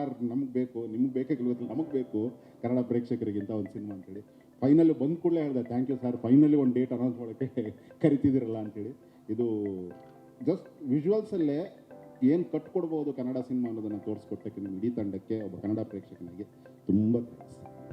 Sir ನಮ್ಗೆ ಬೇಕು, ನಿಮ್ಗೆ ಬೇಕೇ ಗೊತ್ತಿಲ್ಲ, ನಮಗೆ ಬೇಕು ಕನ್ನಡ ಪ್ರೇಕ್ಷಕರಿಗಿಂತ ಒಂದು ಸಿನಿಮಾ ಅಂತೇಳಿ. ಫೈನಲ್ ಬಂದ ಕೂಡಲೇ ಹೇಳಿದೆ ಥ್ಯಾಂಕ್ ಯು ಸರ್, ಫೈನಲಿ ಒಂದು ಡೇಟ್ ಅನೌನ್ಸ್ ಮಾಡೋಕ್ಕೆ ಕರಿತಿದ್ದೀರಲ್ಲ ಅಂತೇಳಿ. ಇದು ಜಸ್ಟ್ ವಿಜುವಲ್ಸಲ್ಲೇ ಏನು ಕಟ್ಕೊಡ್ಬೋದು ಕನ್ನಡ ಸಿನಿಮಾ ಅನ್ನೋದನ್ನು ತೋರಿಸ್ಕೊಟ್ಟಕ್ಕೆ ನಿಮ್ಮ ಇಡೀ ತಂಡಕ್ಕೆ, ಒಬ್ಬ ಕನ್ನಡ ಪ್ರೇಕ್ಷಕನಿಗೆ ತುಂಬ ಥ್ಯಾಂಕ್ಸ್.